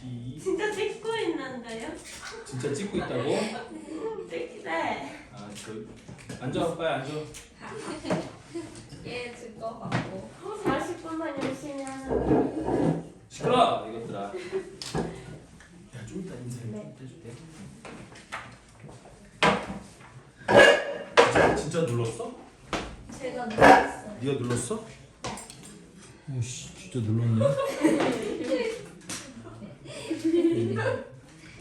B. 진짜 찍고 있는데요? 진짜 찍고 있다고? 찍네. 아, 앉아, 빨리 앉아. 얘 증거 받고 40분만 열심히 하는. 시끄러, 이것들아. 야, 좀 이따 인사해. 네. 해줄게. 진짜 눌렀어? 제가 눌렀어요. 네가 눌렀어? 오씨, 진짜 눌렀네.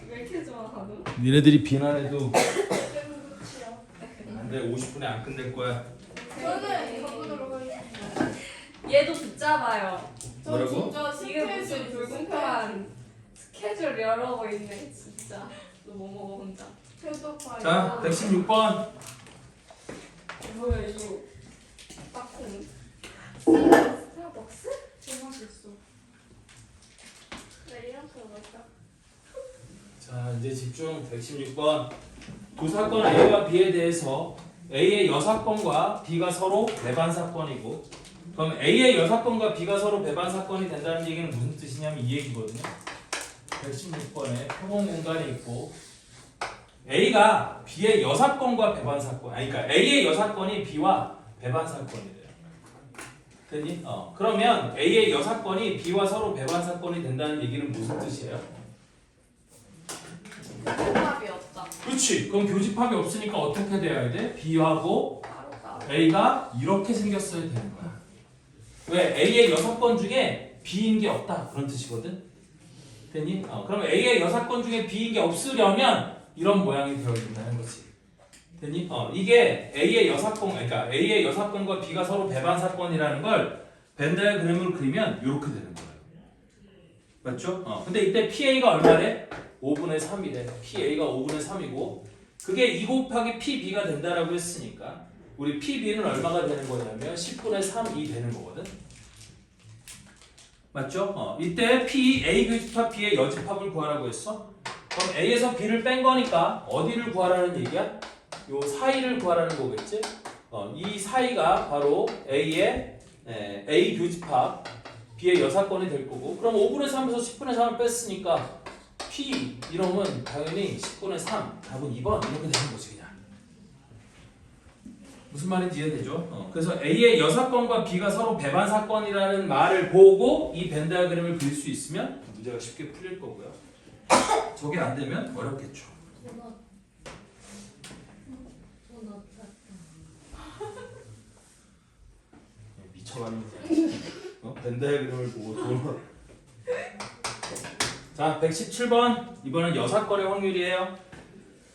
왜 이렇게 좋아 다들? 니네들이 비난해도 안돼, 50분에 안 끝낼 거야. 저는 가보도록 하겠습니다. 얘도 붙잡아요. 뭐라고? 이게 무슨 불공평한 스케줄 여러 거 있네 진짜. 너 뭐 먹어 혼자? 자, 116번. 뭐야 이거? 딱콩. 스타벅스? 대박이었어. 나 이런 거 먹을까? 자, 이제 집중. 116번. 두 사건 A와 B에 대해서 A의 여사건과 B가 서로 배반 사건이고, 그럼 A의 여사건과 B가 서로 배반 사건이 된다는 얘기는 무슨 뜻이냐면 이 얘기거든요. 116번에 표본 공간이 있고 A가 B의 여사건과 배반 사건, 아니 그러니까 A의 여사건이 B와 배반 사건이래요. 됐니? 그러면 A의 여사건이 B와 서로 배반 사건이 된다는 얘기는 무슨 뜻이에요? 교집합이 없다. 그렇지. 그럼 교집합이 없으니까 어떻게 돼야 돼? B하고 바로 A가 이렇게 생겼어야 되는 거야. 왜? A의 여사건 중에 B인 게 없다. 그런 뜻이거든. 됐니? 그럼 A의 여사건 중에 B인 게 없으려면 이런 모양이 되어야 된다는 거지. 됐니? 이게 A의 여사건, 그러니까 A의 여사건과 B가 서로 배반 사건이라는 걸 벤 다이어그램으로 그리면 이렇게 되는 거예요. 맞죠? 근데 이때 PA가 얼마래? 5분의 3이래. PA가 5분의 3이고 그게 2 곱하기 PB가 된다라고 했으니까 우리 PB는 얼마가 되는 거냐면 10분의 3이 되는 거거든. 맞죠? 이때 P, A 교집합 B의 여집합을 구하라고 했어. 그럼 A에서 B를 뺀 거니까 어디를 구하라는 얘기야? 요 사이를 구하라는 거겠지? 이 사이가 바로 A의 A 교집합 B의 여사건이 될 거고, 그럼 5분의 3에서 10분의 3을 뺐으니까 P 이놈은 당연히 10분의 3, 답은 2번 이렇게 되는 거지 그냥. 무슨 말인지 이해되죠? 그래서 A의 여사건과 B가 서로 배반 사건이라는 말을 보고 이 벤 다이어그램을 그릴 수 있으면 문제가 쉽게 풀릴 거고요. 저게 안 되면 어렵겠죠. 미쳐가는 벤 다이어그램을 보고 도넛. 자, 117번. 이번엔 여사건의 확률이에요.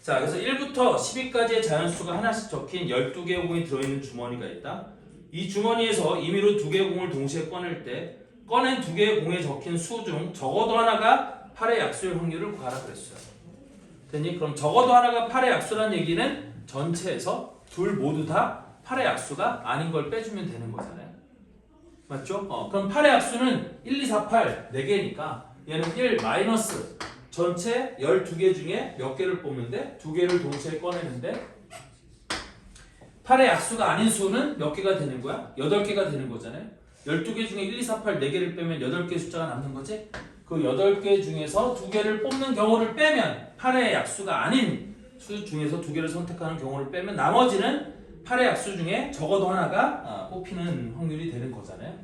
자, 그래서 1부터 10위까지의 자연수가 하나씩 적힌 12개의 공이 들어있는 주머니가 있다. 이 주머니에서 임의로 2개의 공을 동시에 꺼낼 때 꺼낸 2개의 공에 적힌 수 중 적어도 하나가 8의 약수일 확률을 구하라 그랬어요. 됐니? 그럼 적어도 하나가 8의 약수라는 얘기는 전체에서 둘 모두 다 8의 약수가 아닌 걸 빼주면 되는 거잖아요. 맞죠? 그럼 8의 약수는 1, 2, 4, 8 4개니까 얘는 1 마이너스 전체 12개 중에 몇 개를 뽑는데 2개를 동시에 꺼내는데 8의 약수가 아닌 수는 몇 개가 되는 거야? 8개가 되는 거잖아요. 12개 중에 1, 2, 4, 8 4개를 빼면 8개 숫자가 남는 거지? 그 8개 중에서 2개를 뽑는 경우를 빼면 8의 약수가 아닌 수 중에서 2개를 선택하는 경우를 빼면 나머지는 8의 약수 중에 적어도 하나가 뽑히는 확률이 되는 거잖아요.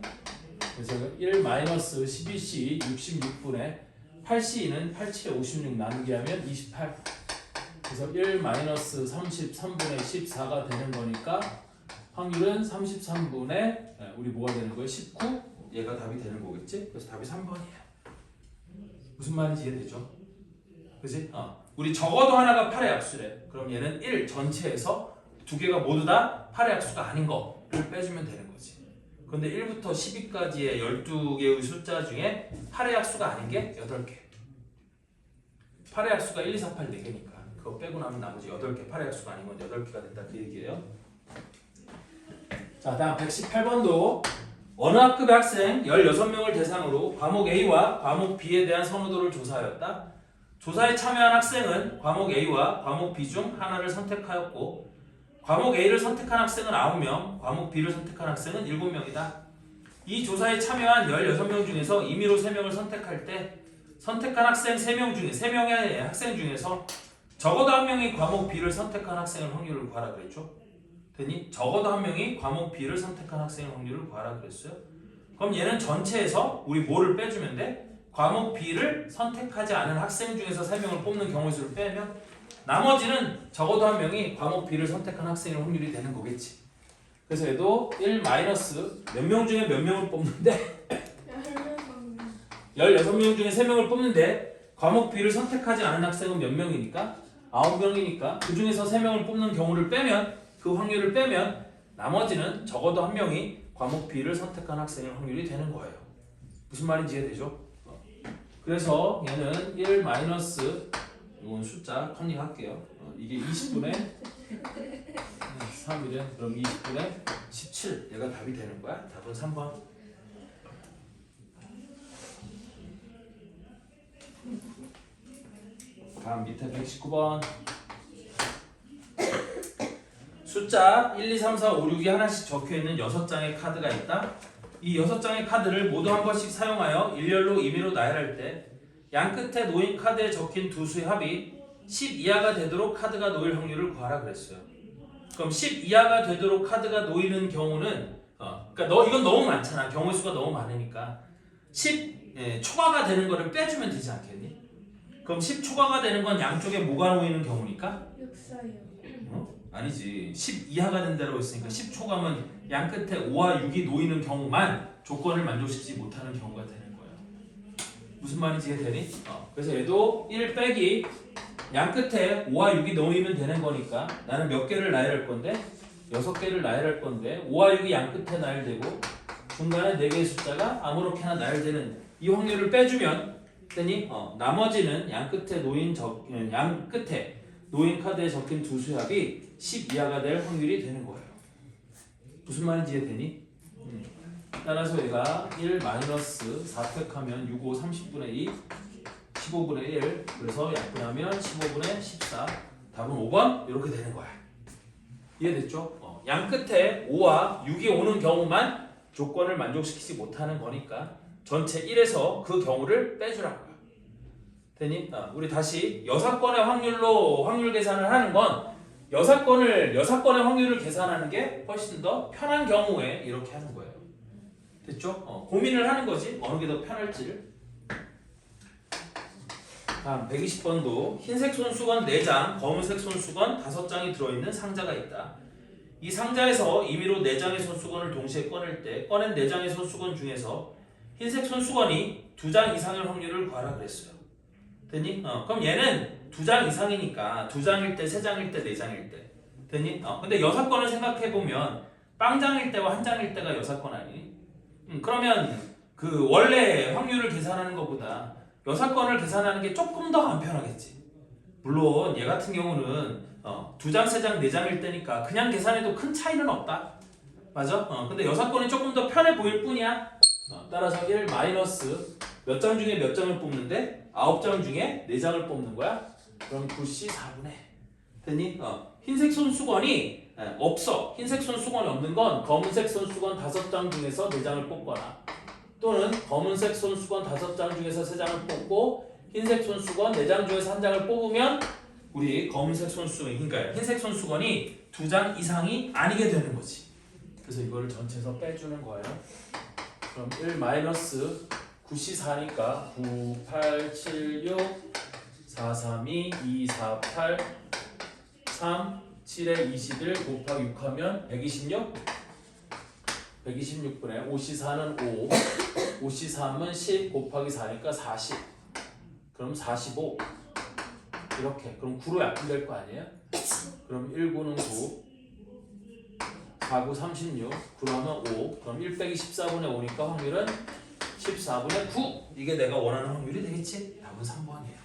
그래서 1 마이너스 12C 66분의 8C는 87에 56 나누기 하면 28. 그래서 1 마이너스 33분의 14가 되는 거니까 확률은 33분의 우리 뭐가 되는 거예요? 19? 얘가 답이 되는 거겠지? 그래서 답이 3번이에요. 무슨 말인지 이해되죠? 그치? 우리 적어도 하나가 8의 약수래. 그럼 얘는 1 전체에서 2개가 모두 다 8의 약수가 아닌 거를 빼주면 되는 거지. 그런데 1부터 10위까지의 12개의 숫자 중에 8의 약수가 아닌 게 8개. 8의 약수가 1, 2, 4, 8 4개니까 그거 빼고 나면 나머지 8개 8의 약수가 아닌 건 8개가 된다 그 얘기예요. 자, 다음 118번도 어느 학급의 학생 16명을 대상으로 과목 A와 과목 B에 대한 선호도를 조사하였다. 조사에 참여한 학생은 과목 A와 과목 B 중 하나를 선택하였고 과목 A를 선택한 학생은 9명, 과목 B를 선택한 학생은 7명이다. 이 조사에 참여한 16명 중에서 임의로 3명을 선택할 때 선택한 학생 3명 중에 3명의 학생 중에서 적어도 한 명이 과목 B를 선택한 학생의 확률을 구하라 그랬죠? 됐니? 적어도 한 명이 과목 B를 선택한 학생의 확률을 구하라 그랬어요. 그럼 얘는 전체에서 우리 뭐를 빼주면 돼? 과목 B를 선택하지 않은 학생 중에서 3명을 뽑는 경우의 수를 빼면 나머지는 적어도 한 명이 과목 B를 선택한 학생의 확률이 되는 거겠지. 그래서 얘도 1 마이너스 몇 명 중에 몇 명을 뽑는데 16명 중에 3명을 뽑는데 과목 B를 선택하지 않은 학생은 몇 명이니까? 9명이니까 그 중에서 3명을 뽑는 경우를 빼면 그 확률을 빼면 나머지는 적어도 한 명이 과목 B를 선택한 학생의 확률이 되는 거예요. 무슨 말인지 이해되죠? 그래서 얘는 1 마이너스 이건 숫자 컨닝할게요. 이게 20분의 3이래. 그럼 20분의 17 얘가 답이 되는 거야. 답은 3번. 다음 밑에 119번 숫자 1, 2, 3, 4, 5, 6이 하나씩 적혀있는 6장의 카드가 있다. 이 6장의 카드를 모두 한 번씩 사용하여 일렬로 임의로 나열할 때 양 끝에 놓인 카드에 적힌 두 수의 합이 10 이하가 되도록 카드가 놓일 확률을 구하라 그랬어요. 그럼 10 이하가 되도록 카드가 놓이는 경우는 그러니까 이건 너무 많잖아. 경우의 수가 너무 많으니까 10 초과가 되는 거를 빼주면 되지 않겠니? 그럼 10 초과가 되는 건 양쪽에 뭐가 놓이는 경우니까? 6사요. 아니지. 10 이하가 된다고 했으니까 10 초과면 양 끝에 5와 6이 놓이는 경우만 조건을 만족시키지 못하는 경우가 되는 거예요. 무슨 말인지 이해되니? 그래서 얘도 1 빼기 양 끝에 5와 6이 놓이면 되는 거니까 나는 몇 개를 나열할 건데? 6개를 나열할 건데 5와 6이 양 끝에 나열되고 중간에 4개의 숫자가 아무렇게나 나열되는 이 확률을 빼주면 되니? 나머지는 양 끝에 놓인 카드에 적힌 두 수의 합이 10 이하가 될 확률이 되는 거예요. 무슨 말인지 이해되니? 따라서 얘가 1 마이너스 4팩하면 6, 5, 30분의 2 15분의 1 그래서 약분하면 15분의 14 답은 5번 이렇게 되는 거야. 이해됐죠? 양 끝에 5와 6이 오는 경우만 조건을 만족시키지 못하는 거니까 전체 1에서 그 경우를 빼주라고요. 되니? 우리 다시 6건의 확률로 확률 계산을 하는 건 6건의 확률을 계산하는 게 훨씬 더 편한 경우에 이렇게 하는 거예요. 됐죠? 고민을 하는 거지. 어느 게 더 편할지를. 다음 120번도 흰색 손수건 4장, 검은색 손수건 5장이 들어있는 상자가 있다. 이 상자에서 임의로 4장의 손수건을 동시에 꺼낼 때 꺼낸 4장의 손수건 중에서 흰색 손수건이 2장 이상의 확률을 구하라 그랬어요. 됐니? 그럼 얘는 2장 이상이니까 2장일 때, 3장일 때, 4장일 때. 됐니? 근데 6건을 생각해보면 빵장일 때와 1장일 때가 6건 아니니? 그러면 그 원래 확률을 계산하는 것보다 6건을 계산하는 게 조금 더 안 편하겠지. 물론 얘 같은 경우는 2장, 3장, 4장일 때니까 그냥 계산해도 큰 차이는 없다. 맞아? 근데 6건이 조금 더 편해 보일 뿐이야. 따라서 1 마이너스 몇 장 중에 몇 장을 뽑는데 9장 중에 4장을 뽑는 거야. 그럼 9C 4분의 됐니? 흰색 손수건이 없어. 흰색 손수건이 없는 건 검은색 손수건 5장 중에서 4장을 뽑거나 또는 검은색 손수건 5장 중에서 3장을 뽑고 흰색 손수건 4장 중에서 1장을 뽑으면 우리 검은색 손수건, 그러니까 흰색 손수건이 2장 이상이 아니게 되는 거지. 그래서 이거를 전체에서 빼주는 거예요. 그럼 1 마이너스 9C 4니까 9, 8, 7, 6 4, 3, 2, 2, 4, 8 3, 7에 21 곱하기 6 하면 126 126분의 5C4는 5 5C3은 10 곱하기 4니까 40 그럼 45 이렇게 그럼 9로 약분될 거 아니에요? 그럼 1, 9는 9 4, 9, 36 9로 하면 5 그럼 1 빼기 14분의 5니까 확률은 14분의 9 이게 내가 원하는 확률이 되겠지? 답은 3번이에요.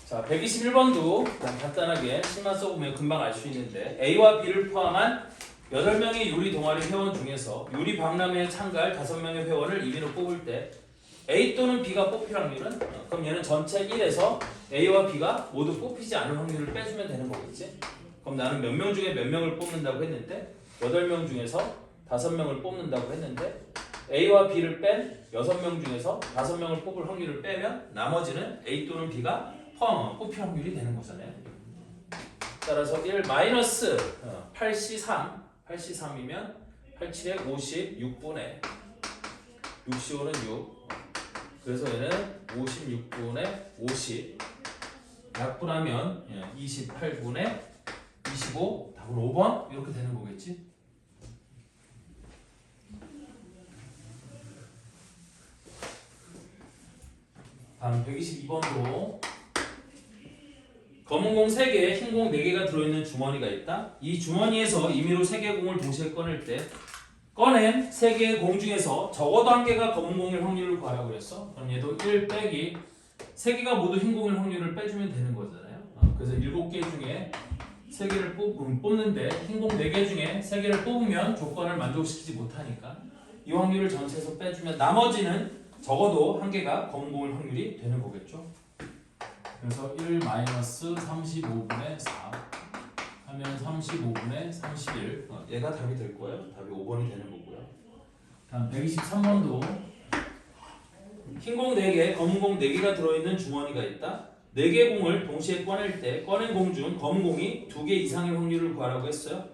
자, 121번도 간단하게 식만 써보면 금방 알 수 있는데 A와 B를 포함한 8명의 요리 동아리 회원 중에서 요리 박람회에 참가할 5명의 회원을 임의로 뽑을 때 A 또는 B가 뽑힐 확률은? 그럼 얘는 전체 1에서 A와 B가 모두 뽑히지 않을 확률을 빼주면 되는 거겠지? 그럼 나는 몇 명 중에 몇 명을 뽑는다고 했는데 8명 중에서 5명을 뽑는다고 했는데 A와 B를 뺀 6명 중에서 5명을 뽑을 확률을 빼면 나머지는 A 또는 B가 뽑힐 확률이 되는 거잖아요. 따라서 1 마이너스 8C3 8C3이면 87에 50 6분의 65는 6 그래서 얘는 56분의 50 약분하면 28분의 25 답은 5번 이렇게 되는 거겠지. 다음 122번으로 검은 공 3개, 흰 공 4개가 들어있는 주머니가 있다. 이 주머니에서 임의로 3개의 공을 동시에 꺼낼 때 꺼낸 3개의 공 중에서 적어도 1개가 검은 공일 확률을 구하라고 그랬어. 그럼 얘도 1 빼기 3개가 모두 흰 공일 확률을 빼주면 되는 거잖아요. 그래서 7개 중에 3개를 뽑는데 흰 공 4개 중에 3개를 뽑으면 조건을 만족시키지 못하니까 이 확률을 전체에서 빼주면 나머지는 적어도 1개가 검은 공일 확률이 되는 거겠죠. 그래서 1 마이너스 35분의 4 하면 35분의 31 얘가 답이 될 거예요. 답이 5번이 되는 거고요. 다음 123번도 흰 공 4개, 검은 공 4개가 들어있는 주머니가 있다. 4개의 공을 동시에 꺼낼 때 꺼낸 공 중 검은 공이 2개 이상의 확률을 구하라고 했어요.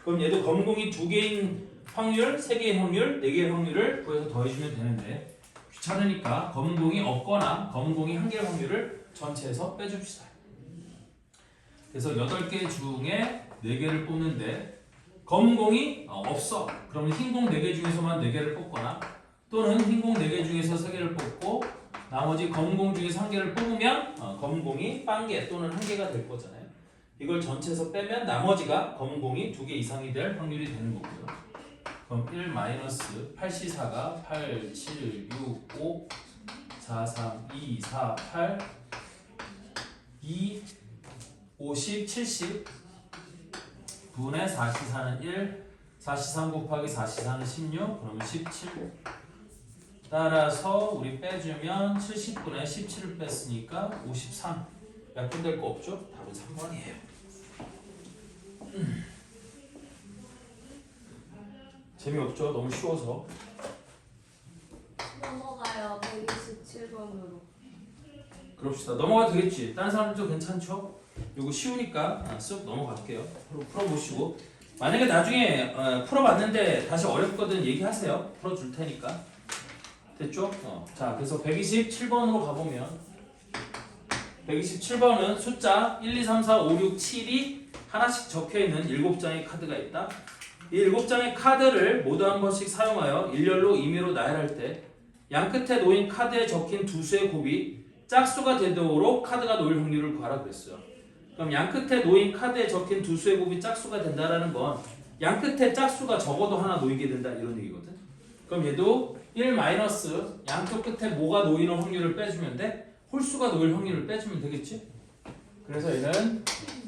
그럼 얘도 검은 공이 2개인 확률, 3개의 확률, 4개의 확률을 구해서 더해주면 되는데 귀찮으니까 검은 공이 없거나 검은 공이 1개의 확률을 전체에서 빼줍시다. 그래서 8개 중에 4개를 뽑는데 검은 공이 없어. 그러면 흰 공 4개 중에서만 4개를 뽑거나 또는 흰 공 4개 중에서 3개를 뽑고 나머지 검은 공 중에서 1개를 뽑으면 검은 공이 0개 또는 1개가 될 거잖아요. 이걸 전체에서 빼면 나머지가 검은 공이 2개 이상이 될 확률이 되는 거고요. 그럼 1 마이너스 8C4가 8, 7, 6, 5, 4, 3, 2, 4, 8, 2, 50, 70 분의 4C4는 1 4C3 곱하기 4C4는 16 그러면 17 따라서 우리 빼주면 70분의 17을 뺐으니까 53 약분될 거 없죠? 답은 3번이에요. 재미없죠? 너무 쉬워서. 넘어가요. 127번으로. 그럽시다. 넘어가도 되겠지? 다른 사람들도 괜찮죠? 이거 쉬우니까 쓱 넘어갈게요. 풀어보시고 만약에 나중에 풀어봤는데 다시 어렵거든 얘기하세요. 풀어줄 테니까. 됐죠? 자, 그래서 127번으로 가보면 127번은 숫자 1, 2, 3, 4, 5, 6, 7이 하나씩 적혀있는 7장의 카드가 있다. 이 7장의 카드를 모두 한 번씩 사용하여 일렬로 임의로 나열할 때 양끝에 놓인 카드에 적힌 두 수의 곱이 짝수가 되도록 카드가 놓일 확률을 구하라 그랬어요. 그럼 양끝에 놓인 카드에 적힌 두 수의 곱이 짝수가 된다라는 건 양끝에 짝수가 적어도 하나 놓이게 된다 이런 얘기거든. 그럼 얘도 1 마이너스 양쪽 끝에 뭐가 놓이는 확률을 빼주면 돼? 홀수가 놓일 확률을 빼주면 되겠지? 그래서 얘는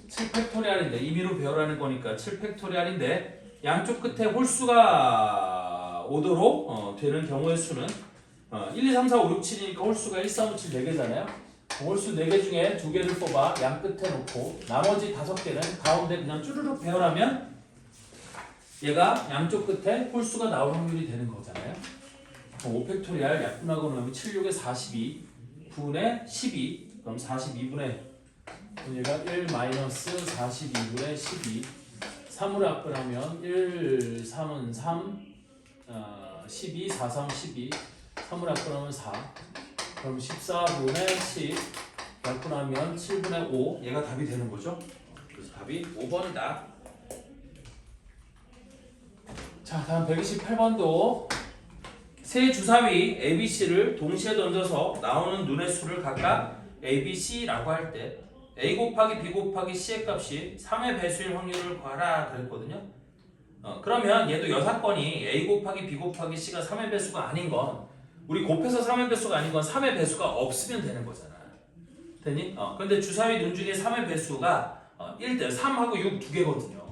7팩토리알인데 임의로 배우라는 거니까 7팩토리알인데 양쪽 끝에 홀수가 오도록 되는 경우의 수는 1, 2, 3, 4, 5, 6, 7이니까 홀수가 1, 4, 5, 7 4개잖아요. 홀수 4개 중에 2개를 뽑아 양 끝에 놓고 나머지 5개는 가운데 그냥 쭈르륵 배열하면 얘가 양쪽 끝에 홀수가 나올 확률이 되는 거잖아요. 5팩토리알 약분하고 나면 7, 6에 42 분의 12 그럼 42분의 얘가 1 마이너스 42분의 12 3으로 약분하면 1, 3은 3 12, 4, 3, 12 3으로 약분하면 4 그럼 14분의 10 약분하면 7분의 5 얘가 답이 되는 거죠. 그래서 답이 5번이다. 자, 다음 128번도 세 주사위 ABC를 동시에 던져서 나오는 눈의 수를 각각 ABC라고 할 때 A 곱하기 B 곱하기 C의 값이 3의 배수일 확률을 구하라 그랬거든요. 그러면 얘도 여사건이 A 곱하기 B 곱하기 C가 3의 배수가 아닌 건 우리 곱해서 3의 배수가 아닌 건 3의 배수가 없으면 되는 거잖아. 되니? 근데 주사위 눈 중에 3의 배수가 1대 3하고 6 두 개거든요.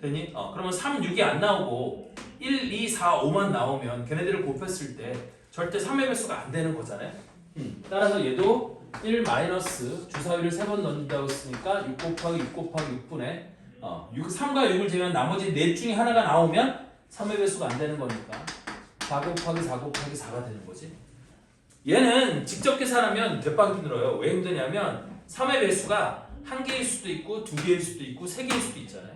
되니? 그러면 3, 6이 안 나오고 1, 2, 4, 5만 나오면 걔네들을 곱했을 때 절대 3의 배수가 안 되는 거잖아요. 따라서 얘도 1 마이너스 주사위를 3번 넣는다고 했으니까 6 곱하기 6 곱하기 6분의 3과 6을 제외한 나머지 넷 중에 하나가 나오면 3의 배수가 안 되는 거니까 4 곱하기 4 곱하기 4가 되는 거지. 얘는 직접 계산하면 대박이 힘들어요. 왜 힘드냐면 3의 배수가 1개일 수도 있고 2개일 수도 있고 3개일 수도 있잖아요.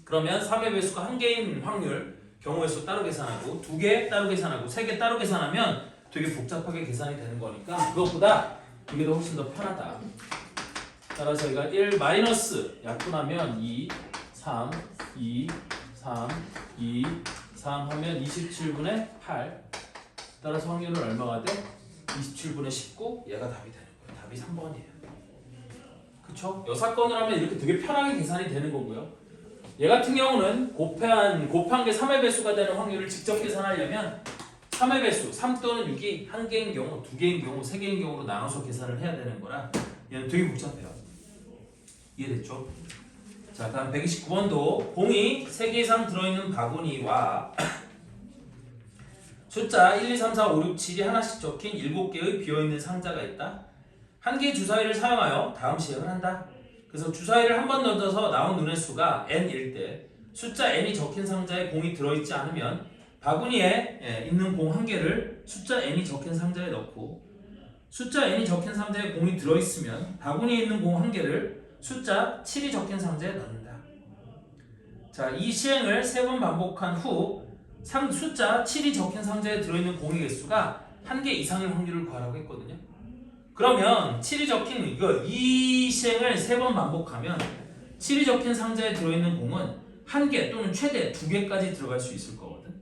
그러면 3의 배수가 1개인 확률 경우의 수 따로 계산하고 2개 따로 계산하고 3개 따로 계산하면 되게 복잡하게 계산이 되는 거니까 그것보다 이게 더 훨씬 더 편하다. 따라서 저희가 1 마이너스 약분하면 2, 3, 2, 3, 2, 3 하면 27분의 8. 따라서 확률은 얼마가 돼? 27분의 19. 얘가 답이 되는 거예요. 답이 3번이에요. 그쵸? 여사건을 하면 이렇게 되게 편하게 계산이 되는 거고요. 얘 같은 경우는 곱한 게 3의 배수가 되는 확률을 직접 계산하려면 3의 배수, 3 또는 6이 1개인 경우, 2개인 경우, 3개인 경우로 나눠서 계산을 해야 되는 거라 얘는 되게 복잡해요. 이해됐죠? 자, 다음 129번도 공이 3개 이상 들어있는 바구니와 숫자 1, 2, 3, 4, 5, 6, 7이 하나씩 적힌 7개의 비어있는 상자가 있다. 한 개의 주사위를 사용하여 다음 시행을 한다. 그래서 주사위를 한 번 던져서 나온 눈의 수가 n일 때 숫자 n이 적힌 상자에 공이 들어있지 않으면 바구니에 있는 공 한 개를 숫자 n이 적힌 상자에 넣고 숫자 n이 적힌 상자에 공이 들어있으면 바구니에 있는 공 한 개를 숫자 7이 적힌 상자에 넣는다. 자, 이 시행을 3번 반복한 후 숫자 7이 적힌 상자에 들어있는 공의 개수가 1개 이상일 확률을 구하라고 했거든요. 그러면 7이 적힌 이 시행을 3번 반복하면 7이 적힌 상자에 들어있는 공은 1개 또는 최대 2개까지 들어갈 수 있을 거거든.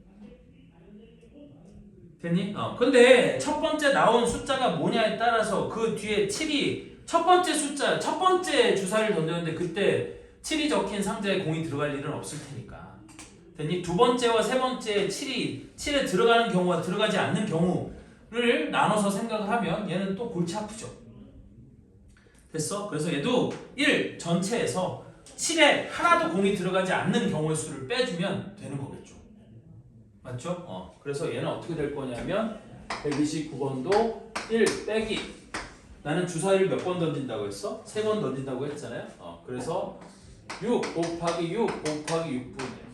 됐니? 근데 첫 번째 나온 숫자가 뭐냐에 따라서 그 뒤에 7이 첫 번째 주사위를 던졌는데 그때 7이 적힌 상자에 공이 들어갈 일은 없을 테니까. 됐니? 두 번째와 세 번째 7에 들어가는 경우와 들어가지 않는 경우를 나눠서 생각을 하면 얘는 또 골치 아프죠. 됐어? 그래서 얘도 1 전체에서 7에 하나도 공이 들어가지 않는 경우의 수를 빼주면 되는 거겠죠. 맞죠? 그래서 얘는 어떻게 될 거냐면 129번도 1 빼기 나는 주사위를 몇 번 던진다고 했어? 3번 던진다고 했잖아요. 그래서 6 곱하기 6 곱하기 6분이에요.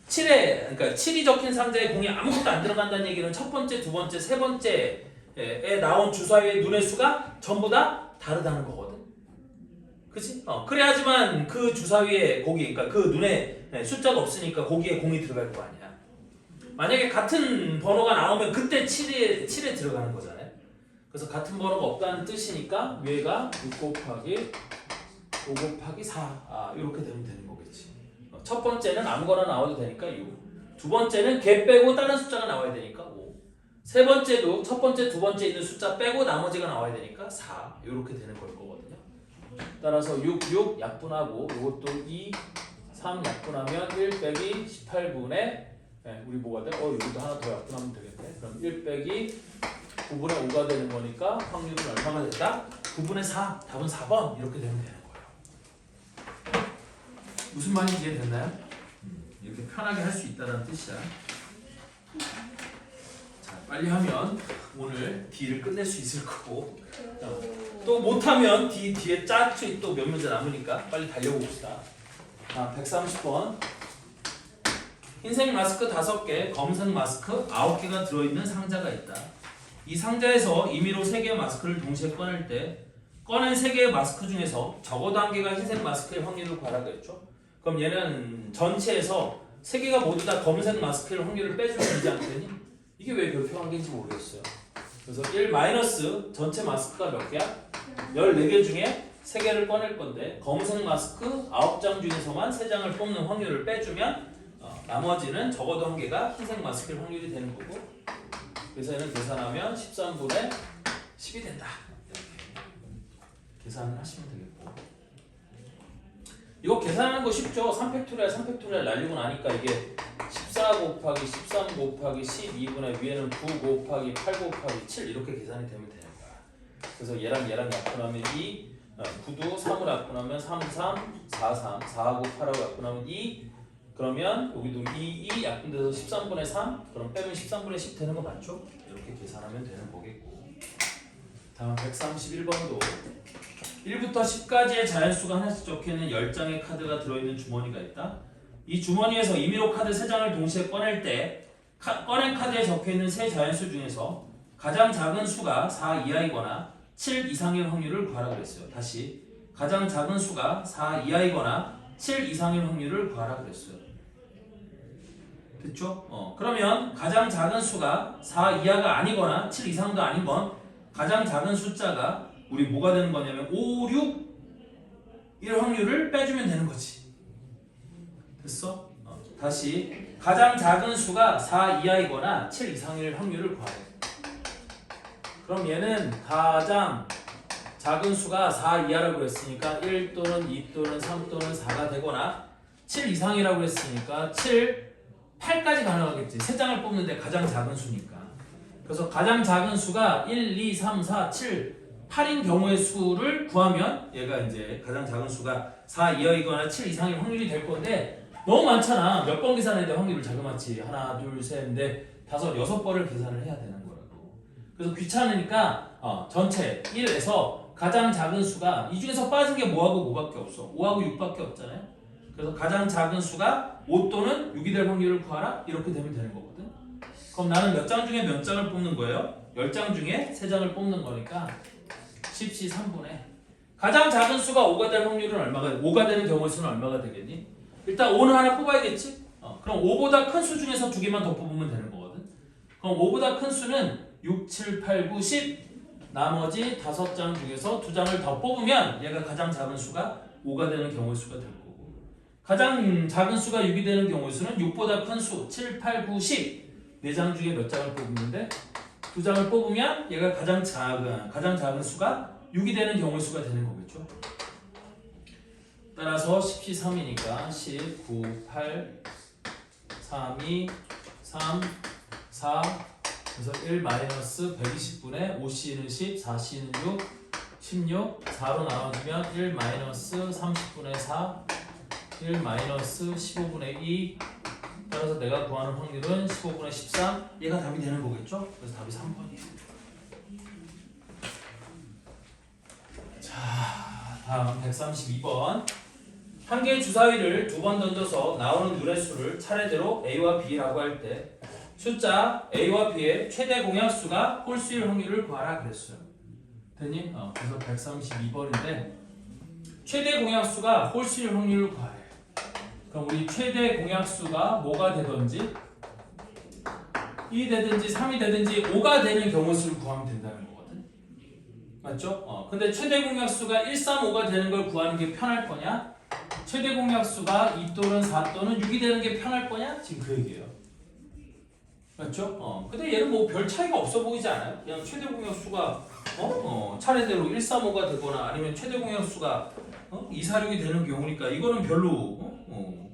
7에 7이 적힌 상자에 공이 아무것도 안 들어간다는 얘기는 첫 번째, 두 번째, 세 번째에 나온 주사위의 눈의 수가 전부 다 다르다는 거거든. 그치? 그래야지만 그 주사위에 그러니까 그 눈에 숫자가 없으니까 거기에 공이 들어갈 거 아니야. 만약에 같은 번호가 나오면 그때 7에 들어가는 거잖아요. 그래서 같은 번호가 없다는 뜻이니까 위에가 6 곱하기 5 곱하기 4 이렇게 되면 되는 거겠지. 첫 번째는 아무거나 나와도 되니까 6. 두 번째는 걔 빼고 다른 숫자가 나와야 되니까 5. 세 번째도 첫 번째, 두 번째 있는 숫자 빼고 나머지가 나와야 되니까 4. 이렇게 되는 걸 거거든요. 따라서 6 약분하고 이것도 2, 3 약분하면 1 빼기 18분의 우리 뭐가 돼? 여기도 하나 더 약분하면 되겠네. 그럼 1 빼기 9분의 5가 되는 거니까 확률은 얼마가 된다? 9분의 4. 답은 4번. 이렇게 되면 되는 거예요. 무슨 말인지 이해됐나요? 이렇게 편하게 할 수 있다는 뜻이야. 자, 빨리 하면 오늘 D를 끝낼 수 있을 거고 또 못하면 뒤에 짝수 또 몇 문제 남으니까 빨리 달려봅시다. 130번 흰색 마스크 5개, 검은색 마스크 9개가 들어있는 상자가 있다. 이 상자에서 임의로 3개의 마스크를 동시에 꺼낼 때 꺼낸 3개의 마스크 중에서 적어도 1개가 흰색 마스크의 확률을 구하라고 했죠. 그럼 얘는 전체에서 3개가 모두 다 검은색 마스크의 확률을 빼주면 되지 않겠니? 이게 왜 별표 한 개인지 모르겠어요. 그래서 1 마이너스 전체 마스크가 몇 개야? 14개 중에 3개를 꺼낼 건데 검은색 마스크 9장 중에서만 3장을 뽑는 확률을 빼주면 나머지는 적어도 1개가 흰색 마스크의 확률이 되는 거고 그래서 얘는 계산하면 13분의 10이 된다. 이렇게 계산을 하시면 되겠고 이거 계산하는 거 쉽죠? 3팩토리얼 날리고 나니까 이게 14 곱하기 13 곱하기 12분의 위에는 9 곱하기 8 곱하기 7 이렇게 계산이 되면 되는 거야. 그래서 얘랑 약분하면 2 9도 3을 약분하면 3, 4, 4하고 8하고 약분하면 2 그러면 여기도 2 약분돼서 13분의 3 그럼 빼면 13분의 10 되는 거 맞죠? 이렇게 계산하면 되는 거겠고 다음 131번도 1부터 10까지의 자연수가 하나씩 적혀있는 10장의 카드가 들어있는 주머니가 있다. 이 주머니에서 임의로 카드 3장을 동시에 꺼낼 때 꺼낸 카드에 적혀있는 세 자연수 중에서 가장 작은 수가 4 이하이거나 7 이상일 확률을 구하라 그랬어요. 다시 가장 작은 수가 4 이하이거나 7 이상일 확률을 구하라 그랬어요. 됐죠? 그러면 가장 작은 수가 4 이하가 아니거나 7 이상도 아닌 건 가장 작은 숫자가 우리 뭐가 되는 거냐면 5, 6, 1 확률을 빼주면 되는 거지. 됐어? 다시 가장 작은 수가 4 이하이거나 7 이상일 확률을 구하래. 그럼 얘는 가장 작은 수가 4 이하라고 했으니까 1 또는 2 또는 3 또는 4가 되거나 7 이상이라고 했으니까 7, 8까지 가능하겠지. 3장을 뽑는데 가장 작은 수니까. 그래서 가장 작은 수가 1, 2, 3, 4, 7, 8인 경우의 수를 구하면 얘가 이제 가장 작은 수가 4 이하이거나 7 이상일 확률이 될 건데 너무 많잖아. 몇 번 계산해야 돼 확률을 자그마치. 하나, 둘, 셋, 넷, 다섯, 6번을 계산을 해야 되는 거라고. 그래서 귀찮으니까 전체 1에서 가장 작은 수가 이 중에서 빠진 게 뭐하고 뭐밖에 없어. 5하고 6밖에 없잖아요. 그래서 가장 작은 수가 5 또는 6이 될 확률을 구하라. 이렇게 되면 되는 거거든. 그럼 나는 몇 장 중에 몇 장을 뽑는 거예요? 10장 중에 3장을 뽑는 거니까 10시 3분에 가장 작은 수가 5가 될 확률은 얼마가 5가 되는 경우의 수는 얼마가 되겠니? 일단 5는 하나 뽑아야겠지? 그럼 5보다 큰 수 중에서 2개만 더 뽑으면 되는 거거든. 그럼 5보다 큰 수는 6, 7, 8, 9, 10 나머지 5장 중에서 2장을 더 뽑으면 얘가 가장 작은 수가 5가 되는 경우의 수가 될 거고 가장 작은 수가 6이 되는 경우의 수는 6보다 큰 수 7, 8, 9, 10 4장 중에 몇 장을 뽑는데 2장을 뽑으면 얘가 가장 작은 수가 6이 되는 경우의 수가 되는 거겠죠. 따라서 10시 3이니까 10, 9, 8, 3, 2, 3, 4 그래서 1 마이너스 120분의 5C는 10, 4C는 6, 16 4로 나눠주면 1 마이너스 30분의 4 1 마이너스 15분의 2 따라서 내가 구하는 확률은 15분의 13 얘가 답이 되는 거겠죠? 그래서 답이 3번이에요. 자 다음 132번 한 개의 주사위를 2번 던져서 나오는 눈의 수를 차례대로 A와 B라고 할 때 숫자 A와 B의 최대 공약수가 홀수일 확률을 구하라 그랬어요. 됐니? 그래서 132번인데 최대 공약수가 홀수일 확률을 구하래. 그럼 우리 최대 공약수가 뭐가 되든지 2이 되든지 3이 되든지 5가 되는 경우 수를 구하면 된다는 거거든. 맞죠? 근데 최대 공약수가 1, 3, 5가 되는 걸 구하는 게 편할 거냐? 최대 공약수가 2 또는 4 또는 6이 되는 게 편할 거냐? 지금 그 얘기예요. 맞죠? 근데 얘는 뭐 별 차이가 없어 보이지 않아요? 그냥 최대 공약수가 차례대로 1, 3, 5가 되거나 아니면 최대 공약수가 2, 4, 6이 되는 경우니까 이거는 별로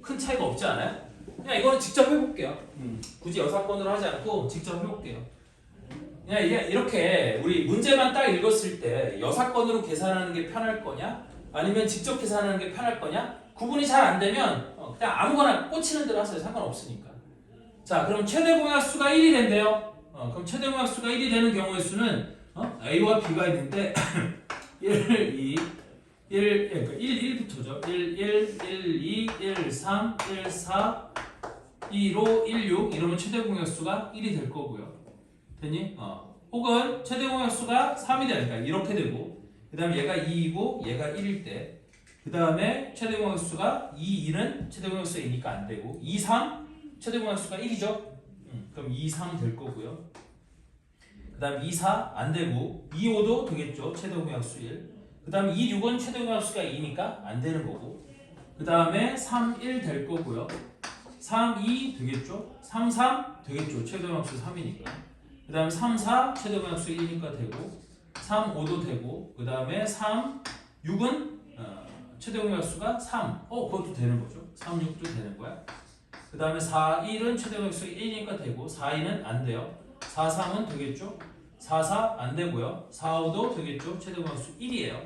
큰 차이가 없지 않아요? 그냥 이거는 직접 해볼게요. 굳이 여사건으로 하지 않고 직접 해볼게요. 그냥 이렇게 우리 문제만 딱 읽었을 때 여사건으로 계산하는 게 편할 거냐? 아니면 직접 계산하는 게 편할 거냐? 구분이 잘 안 되면 그냥 아무거나 꽂히는 대로 하세요. 상관없으니까. 자, 그럼 최대 공약수가 1이 된대요. 그럼 최대 공약수가 1이 되는 경우의 수는 A와 B가 있는데 1, 2, 1, 1부터죠. 1, 2, 1, 3, 1, 4, 2로 1, 6 이러면 최대 공약수가 1이 될 거고요. 됐니? 혹은 최대 공약수가 3이 되니까 이렇게 되고 그 다음에 얘가 2이고 얘가 1일 때 그 다음에 최대 공약수가 2, 2는 최대 공약수가 2니까 안 되고 2, 3 최대 공약수가 1이죠. 그럼 2, 3 될 거고요. 그 다음 2, 4 안 되고 2, 5도 되겠죠. 최대 공약수 1. 그 다음 2, 6은 최대 공약수가 2니까 안 되는 거고 그 다음에 3, 1 될 거고요. 3, 2 되겠죠. 3, 3 되겠죠. 최대 공약수 3이니까. 그 다음에 3, 4 최대 공약수 1이니까 되고 3, 5도 되고 그 다음에 3, 6은 최대 공약수가 3 그것도 되는 거죠. 3, 6도 되는 거야. 그 다음에 4, 1은 최대 공약수가 1이니까 되고 4, 2는 안 돼요. 4, 3은 되겠죠. 4, 4 안 되고요. 4, 5도 되겠죠. 최대 공약수 1이에요.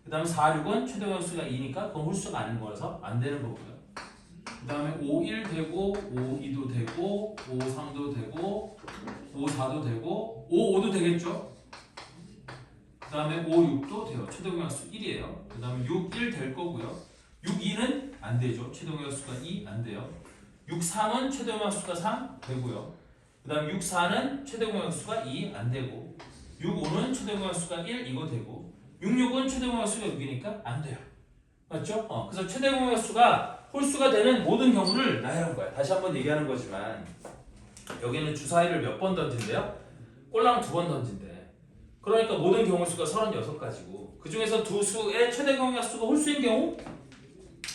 그 다음에 4, 6은 최대 공약수가 2니까 그건 홀수가 아닌 거라서 안 되는 거고요. 그 다음에 5, 1 되고 5, 2도 되고 5, 3도 되고 5, 4도 되고 5, 5도 되겠죠. 그 다음에 5, 6도 돼요. 최대 공약수 1이에요. 그 다음에 6, 1 될 거고요. 6, 2는 안 되죠. 최대 공약수가 2 안 돼요. 6, 3은 최대 공약수가 3 되고요. 그 다음 6, 4는 최대 공약수가 2 안 되고 6, 5는 최대 공약수가 1 이거 되고 6, 6은 최대 공약수가 6이니까 안 돼요. 맞죠? 그래서 최대 공약수가 홀수가 되는 모든 경우를 나열한 거야. 다시 한번 얘기하는 거지만 여기는 주사위를 몇 번 던진대요? 꼴랑 2번 던진대. 그러니까 모든 경우 수가 36가지고 그 중에서 두 수의 최대 공약수가 홀수인 경우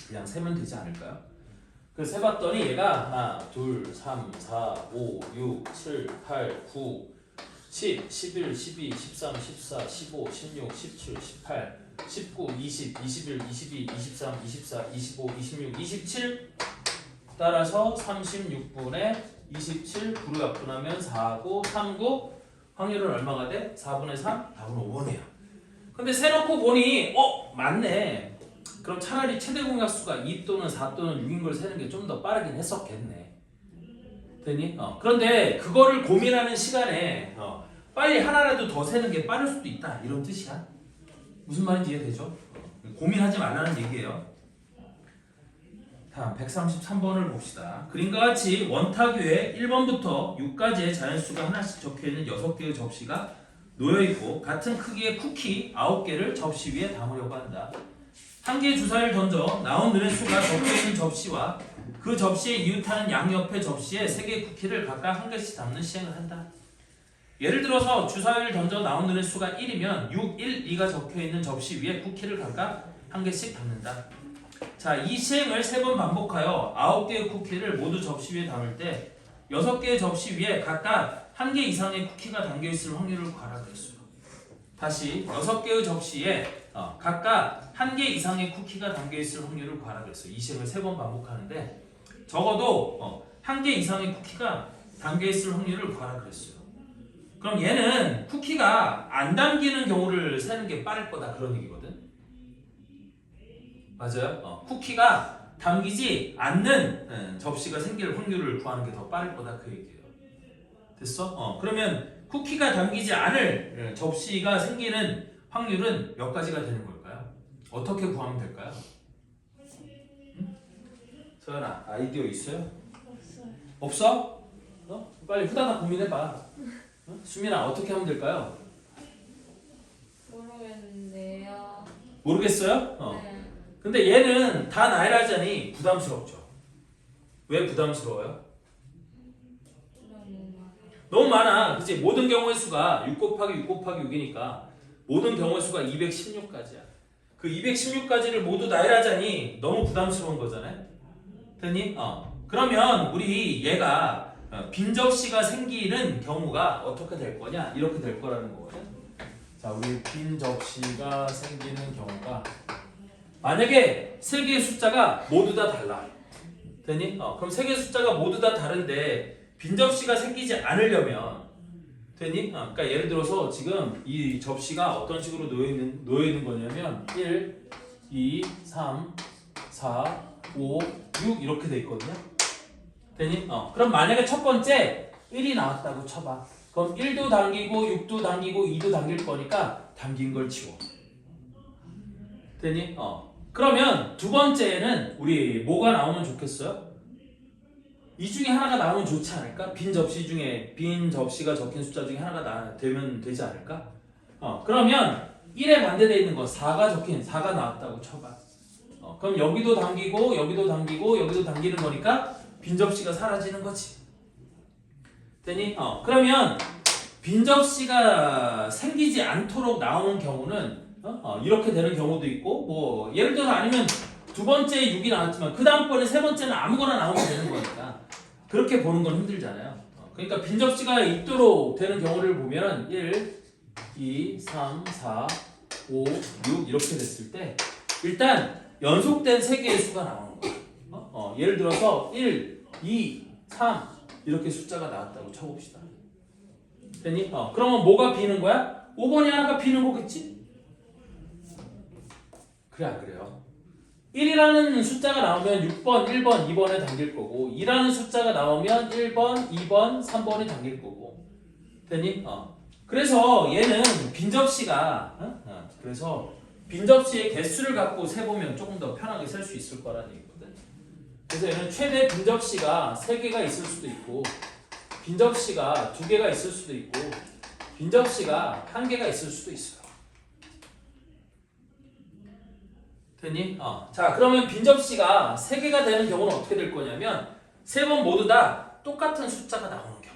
그냥 세면 되지 않을까요? 그래서 세봤더니 얘가 1, 2, 3, 4, 5, 6, 7, 8, 9, 10, 11, 12, 13, 14, 15, 16, 17, 18, 19, 20, 21, 22, 23, 24, 25, 26, 27 따라서 36분의 27 9로 약분하면 4, 9, 3, 9 확률은 얼마가 돼? 4분의 3? 답은 5번이야. 근데 세놓고 보니 맞네. 그럼 차라리 최대 공약수가 2 또는 4 또는 6인 걸 세는 게 좀 더 빠르긴 했었겠네. 되니? 그런데 그거를 고민하는 시간에 빨리 하나라도 더 세는 게 빠를 수도 있다. 이런 뜻이야. 무슨 말인지 이해되죠? 고민하지 말라는 얘기예요. 다음 133번을 봅시다. 그림과 같이 원탁 위에 1번부터 6까지의 자연수가 하나씩 적혀있는 6개의 접시가 놓여있고 같은 크기의 쿠키 9개를 접시 위에 담으려고 한다. 한 개의 주사위를 던져 나온 눈의 수가 적혀있는 접시와 그 접시에 이웃하는 양옆의 접시에 3개의 쿠키를 각각 한 개씩 담는 시행을 한다. 예를 들어서 주사위를 던져 나온 눈의 수가 1이면 6, 1, 2가 적혀있는 접시 위에 쿠키를 각각 한 개씩 담는다. 자, 이 시행을 3번 반복하여 9개의 쿠키를 모두 접시 위에 담을 때 6개의 접시 위에 각각 한 개 이상의 쿠키가 담겨있을 확률을 구하라 그랬어요. 다시 6개의 접시에 각각 한 개 이상의 쿠키가 담겨있을 확률을 구하라 그랬어요. 이 시행을 3번 반복하는데 적어도 한 개 이상의 쿠키가 담겨있을 확률을 구하라 그랬어요. 그럼 얘는 쿠키가 안 담기는 경우를 세는 게 빠를 거다 그런 얘기거든. 맞아요. 쿠키가 담기지 않는 접시가 생길 확률을 구하는 게 더 빠를 거다 그 얘기예요. 됐어? 그러면 쿠키가 담기지 않을 접시가 생기는 확률은 몇 가지가 되는 걸까요? 어떻게 구하면 될까요? 응? 서연아 아이디어 있어요? 없어? 빨리 후다닥 고민해봐. 수민아 어떻게 하면 될까요? 모르겠는데요. 모르겠어요? 네. 근데 얘는 다 나열하자니 부담스럽죠. 왜 부담스러워요? 너무 많아. 그치? 모든 경우의 수가 6 곱하기 6 곱하기 6이니까 모든 경우의 수가 216가지야. 그 216가지를 모두 나열하자니 너무 부담스러운 거잖아요. 됐니? 그러면 우리 얘가 빈 접시가 생기는 경우가 어떻게 될 거냐? 이렇게 될 거라는 거거든. 자, 우리 빈 접시가 생기는 경우가 만약에 3개의 숫자가 모두 다 달라. 되니? 그럼 3개의 숫자가 모두 다 다른데 빈 접시가 생기지 않으려면 되니? 그러니까 예를 들어서 지금 이 접시가 어떤 식으로 놓여 있는 거냐면 1, 2, 3, 4, 5, 6 이렇게 돼 있거든요. 되니? 그럼 만약에 첫 번째 1이 나왔다고 쳐봐. 그럼 1도 당기고 6도 당기고 2도 당길 거니까 당긴 걸 치워. 되니? 그러면 두 번째는 우리 뭐가 나오면 좋겠어요? 이 중에 하나가 나오면 좋지 않을까? 빈 접시가 적힌 숫자 중에 하나가 되면 되지 않을까? 그러면 1에 반대되어 있는 거 4가 나왔다고 쳐봐. 그럼 여기도 당기고 여기도 당기고 여기도 당기는 거니까 빈 접시가 사라지는 거지. 되니? 그러면 빈 접시가 생기지 않도록 나오는 경우는 이렇게 되는 경우도 있고 뭐 예를 들어서 아니면 두 번째에 6이 나왔지만 그 다음번에 세 번째는 아무거나 나오면 되는 거니까 그렇게 보는 건 힘들잖아요. 그러니까 빈 접시가 있도록 되는 경우를 보면 1, 2, 3, 4, 5, 6 이렇게 됐을 때 일단 연속된 3개의 수가 나오는 거예요. 예를 들어서 1, 2, 3 이렇게 숫자가 나왔다고 쳐봅시다. 됐니? 그러면 뭐가 비는 거야? 5번이 하나가 비는 거겠지? 그래 안 그래요? 1이라는 숫자가 나오면 6번, 1번, 2번에 담길 거고 2라는 숫자가 나오면 1번, 2번, 3번이 담길 거고 됐니? 그래서 얘는 빈접시가 그래서 빈접시의 개수를 갖고 세보면 조금 더 편하게 셀 수 있을 거라는 얘기거든. 그래서 얘는 최대 빈접시가 3개가 있을 수도 있고 빈접시가 2개가 있을 수도 있고 빈접시가 1개가 있을 수도 있어요. 됐니? 자, 그러면 빈접시가 3개가 되는 경우는 어떻게 될 거냐면 3번 모두 다 똑같은 숫자가 나오는 경우야.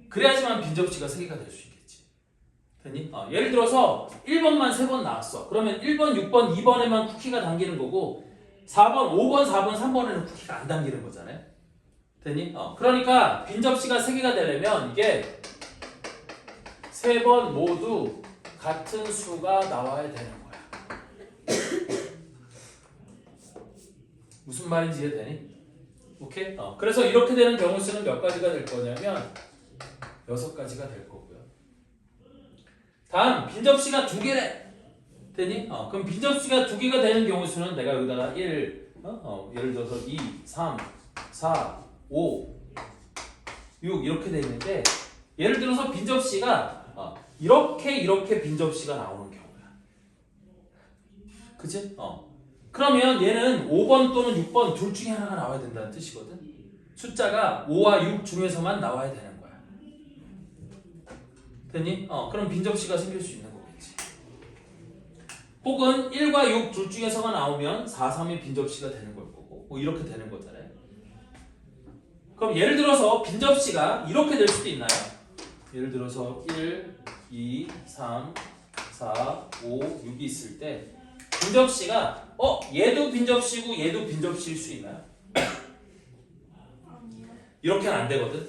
그래야지만 빈접시가 3개가 될 수 있겠지. 됐니? 예를 들어서 1번만 3번 나왔어. 그러면 1번, 6번, 2번에만 쿠키가 담기는 거고 4번, 5번, 4번, 3번에는 쿠키가 안 담기는 거잖아요. 됐니? 그러니까 빈접시가 3개가 되려면 이게 3번 모두 같은 수가 나와야 되는 거야. 무슨 말인지 이해되니? 오케이? 그래서 이렇게 되는 경우 수는 몇 가지가 될 거냐면 6가지가 될 거고요. 다음 빈접시가 2개래. 되니? 그럼 빈접시가 2개가 되는 경우 수는 내가 여기다가 1, 예를 들어서 2, 3, 4, 5, 6 이렇게 돼 있는데 예를 들어서 빈접시가 이렇게 빈접시가 나오는 경우야. 그치? 그러면 얘는 5번 또는 6번 둘 중에 하나가 나와야 된다는 뜻이거든. 숫자가 5와 6 중에서만 나와야 되는 거야. 됐니? 그럼 빈접시가 생길 수 있는 거겠지. 혹은 1과 6 둘 중에서가 나오면 4, 3이 빈접시가 되는 걸 거고 뭐 이렇게 되는 거잖아요. 그럼 예를 들어서 빈접시가 이렇게 될 수도 있나요? 예를 들어서 1, 2, 3, 4, 5, 6이 있을 때 빈접시가 얘도 빈접시고 얘도 빈접시일 수 있나요? 이렇게는 안 되거든.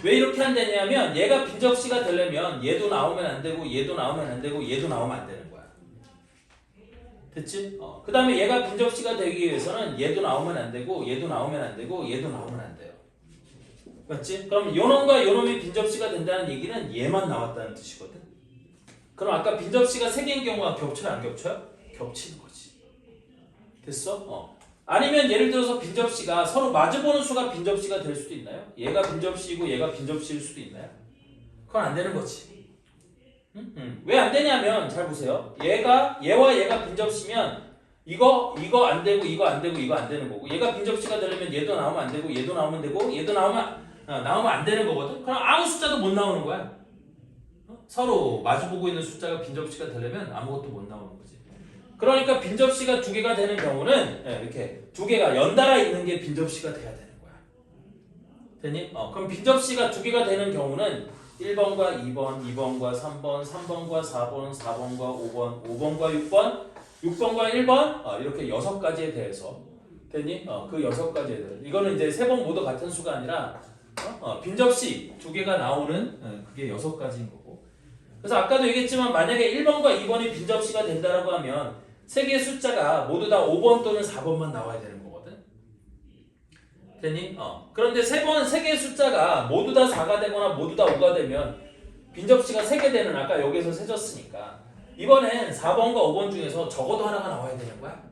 왜 이렇게 안 되냐면 얘가 빈접시가 되려면 얘도 나오면 안 되고 얘도 나오면 안 되고 얘도 나오면 안 되는 거야. 됐지? 그 다음에 얘가 빈접시가 되기 위해서는 얘도 나오면 안 되고 얘도 나오면 안 되고 얘도 나오면 안 돼요. 맞지? 그럼 요놈과 요놈이 빈접시가 된다는 얘기는 얘만 나왔다는 뜻이거든. 그럼 아까 빈접시가 3개인 경우가 겹쳐요? 안 겹쳐요? 겹치는 거지. 됐어? 아니면 예를 들어서 빈접시가 서로 마주보는 수가 빈접시가 될 수도 있나요? 얘가 빈접시이고 얘가 빈접시일 수도 있나요? 그건 안 되는 거지. 왜 안 되냐면 잘 보세요. 얘와 얘가 빈접시면 이거 안 되고 이거 안 되고 이거 안 되는 거고 얘가 빈접시가 되려면 얘도 나오면 안 되고 얘도 나오면 되고 얘도 나오면 안 되는 거거든. 그럼 아무 숫자도 못 나오는 거야. 서로 마주보고 있는 숫자가 빈접시가 되려면 아무것도 못 나오는 거지. 그러니까 빈접시가 2개가 되는 경우는 이렇게 2개가 연달아 있는 게 빈접시가 돼야 되는 거야. 됐니? 그럼 빈접시가 2개가 되는 경우는 1번과 2번, 2번과 3번, 3번과 4번, 4번과 5번, 5번과 6번, 6번과 1번 이렇게 6가지에 대해서 됐니? 그 6가지에 대해서 이거는 이제 3번 모두 같은 수가 아니라 빈접시 2개가 나오는 그게 6가지인 거고. 그래서 아까도 얘기했지만 만약에 1번과 2번이 빈접시가 된다라고 하면 3개의 숫자가 모두 다 5번 또는 4번만 나와야 되는 거거든. 됐니? 그런데 3개의 숫자가 모두 다 4가 되거나 모두 다 5가 되면 빈접시가 3개 되는 아까 여기서 세졌으니까 이번엔 4번과 5번 중에서 적어도 하나가 나와야 되는 거야.